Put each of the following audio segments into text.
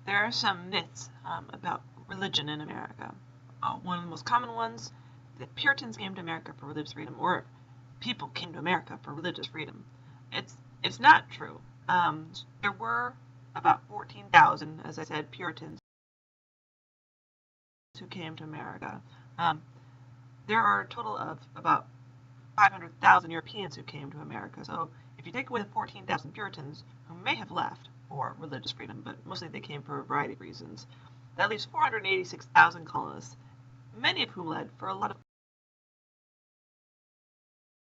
There are some myths about religion in America. One of the most common ones, that Puritans came to America for religious freedom, or people came to America for religious freedom. It's not true. There were about 14,000, as I said, Puritans who came to America. There are a total of about 500,000 Europeans who came to America. So if you take away the 14,000 Puritans who may have left for religious freedom, but mostly they came for a variety of reasons, that leaves 486,000 colonists, many of whom led for a lot of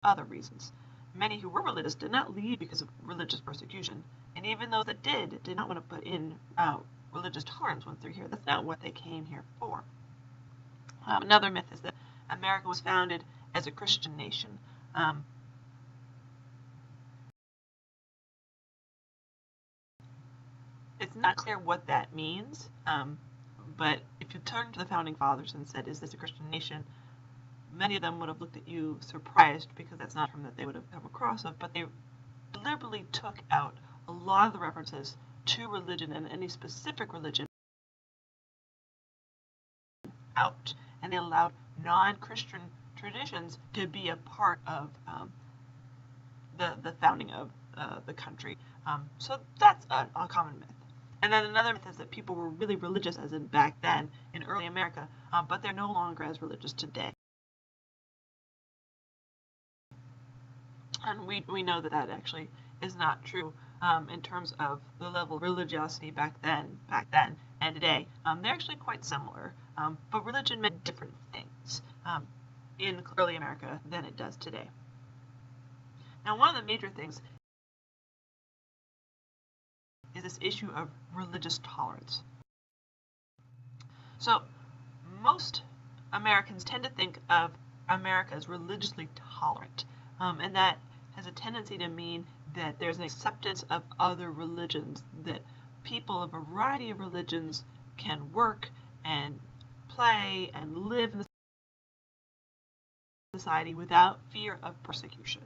other reasons. Many who were religious did not leave because of religious persecution, and even those that did not want to put in religious tolerance once they're here. That's not what they came here for. Another myth is that America was founded as a Christian nation. It's not clear what that means, but if you turn to the founding fathers and said, is this a Christian nation? Many of them would have looked at you surprised, because that's not something that they would have come across of, but they deliberately took out a lot of the references to religion and any specific religion out, and they allowed non-Christian traditions to be a part of the founding of the country. So that's a common myth. And then another myth is that people were really religious, as in back then in early America, but they're no longer as religious today. And we know that that actually is not true in terms of the level of religiosity back then and today. They're actually quite similar, but religion meant different things in early America than it does today. Now, one of the major things is this issue of religious tolerance. So most Americans tend to think of America as religiously tolerant, and that has a tendency to mean that there's an acceptance of other religions, that people of a variety of religions can work and play and live in the society without fear of persecution,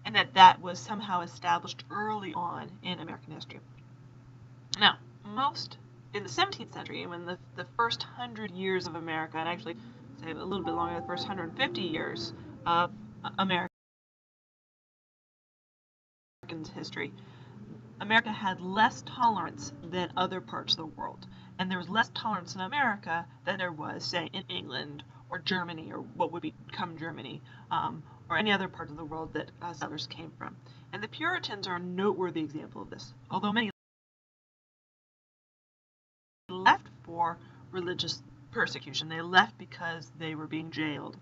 and that was somehow established early on in American history. Now, in the 17th century, when the first 100 years of America, and actually say a little bit longer, the first 150 years of American history, America had less tolerance than other parts of the world. And there was less tolerance in America than there was, say, in England or Germany, or what would become Germany, or any other part of the world that settlers came from. And the Puritans are a noteworthy example of this, although many left for religious persecution. They left because they were being jailed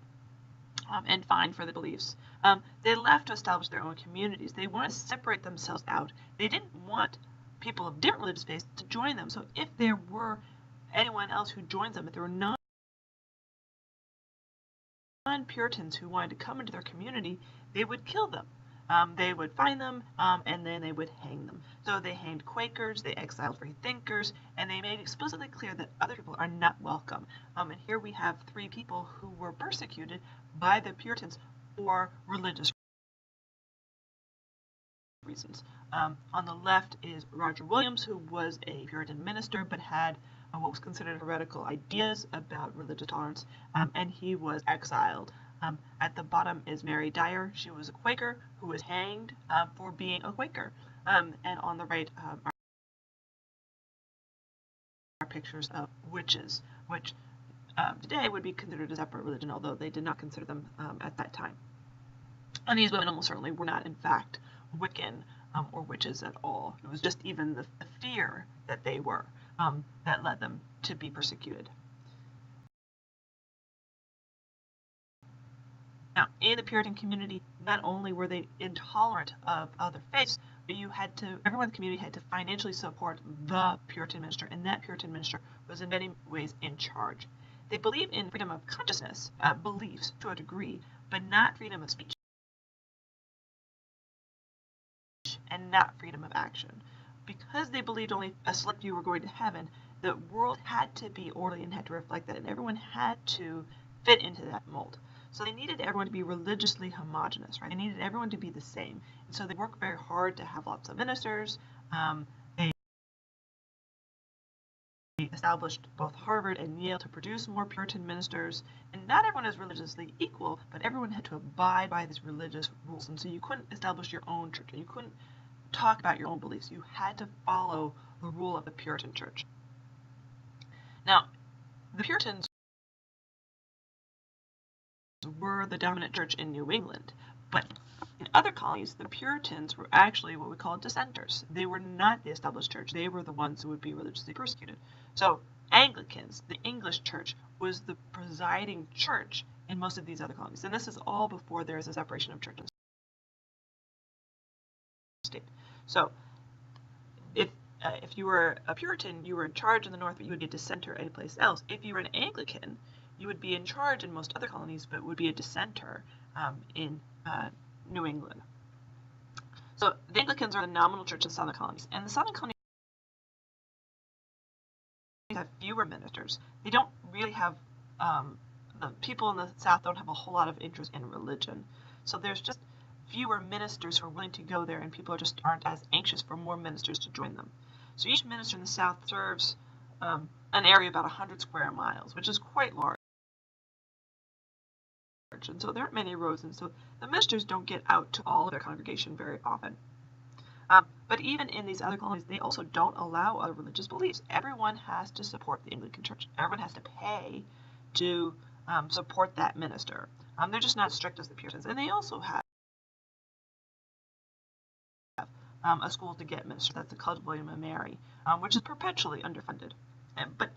and fined for their beliefs. They left to establish their own communities. They want to separate themselves out. They didn't want people of different religious faiths to join them. So if there were anyone else who joins them, if there were non-Puritans who wanted to come into their community, they would kill them. They would find them, and then they would hang them. So they hanged Quakers, they exiled free thinkers, and they made explicitly clear that other people are not welcome. And here we have three people who were persecuted by the Puritans for religious reasons. On the left is Roger Williams, who was a Puritan minister, but had what was considered heretical ideas about religious tolerance, and he was exiled. At the bottom is Mary Dyer. She was a Quaker who was hanged for being a Quaker. And on the right are pictures of witches, which today would be considered a separate religion, although they did not consider them at that time. And these women almost certainly were not, in fact, Wiccan or witches at all. It was just even the fear that they were that led them to be persecuted. Now, in the Puritan community, not only were they intolerant of other faiths, but everyone in the community had to financially support the Puritan minister, and that Puritan minister was in many ways in charge. They believed in freedom of consciousness, beliefs to a degree, but not freedom of speech, and not freedom of action. Because they believed only a select few were going to heaven, the world had to be orderly and had to reflect that, and everyone had to fit into that mold. So they needed everyone to be religiously homogenous, right? They needed everyone to be the same. And so they worked very hard to have lots of ministers. established both Harvard and Yale to produce more Puritan ministers. And not everyone is religiously equal, but everyone had to abide by these religious rules. And so you couldn't establish your own church, and you couldn't talk about your own beliefs. You had to follow the rule of the Puritan church. Now, the Puritans were the dominant church in New England, but in other colonies, the Puritans were actually what we call dissenters. They were not the established church. They were the ones who would be religiously persecuted. So Anglicans, the English church, was the presiding church in most of these other colonies. And this is all before there is a separation of church and state. So if you were a Puritan, you were in charge in the North, but you would be a dissenter anyplace else. If you were an Anglican, you would be in charge in most other colonies, but would be a dissenter in New England. So the Anglicans are the nominal church in the southern colonies, and the southern colonies have fewer ministers. They don't really have, the people in the South don't have a whole lot of interest in religion. So there's just fewer ministers who are willing to go there, and people just aren't as anxious for more ministers to join them. So each minister in the South serves an area about 100 square miles, which is quite large. And so there aren't many roads, and so the ministers don't get out to all of their congregation very often. But even in these other colonies, they also don't allow other religious beliefs. Everyone has to support the Anglican Church. Everyone has to pay to support that minister. They're just not as strict as the Puritans. And they also have a school to get ministers. That's the College of William and Mary, which is perpetually underfunded. But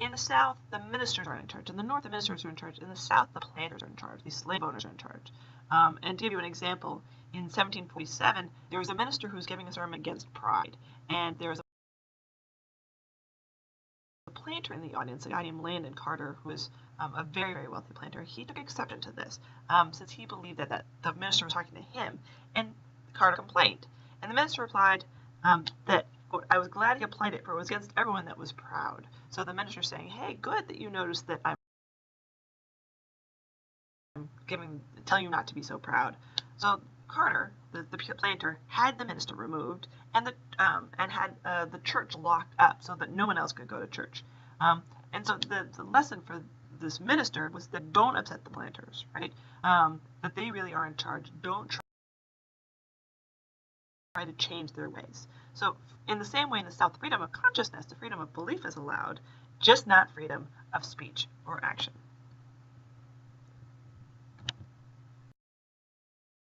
in the South, the ministers are in charge. In the North, the ministers are in charge. In the South, the planters are in charge. The slave owners are in charge. And to give you an example, in 1747, there was a minister who was giving a sermon against pride. And there was a planter in the audience, a guy named Landon Carter, who was a very, very wealthy planter. He took exception to this since he believed that the minister was talking to him. And Carter complained. And the minister replied that, quote, "I was glad he applied it, for it was against everyone that was proud." So the minister's saying, hey, good that you noticed that I'm telling you not to be so proud. So Carter, the planter, had the minister removed and had the church locked up so that no one else could go to church. And so the lesson for this minister was that don't upset the planters, right? That they really are in charge. Don't try to change their ways. So in the same way in the South, freedom of consciousness, the freedom of belief is allowed, just not freedom of speech or action.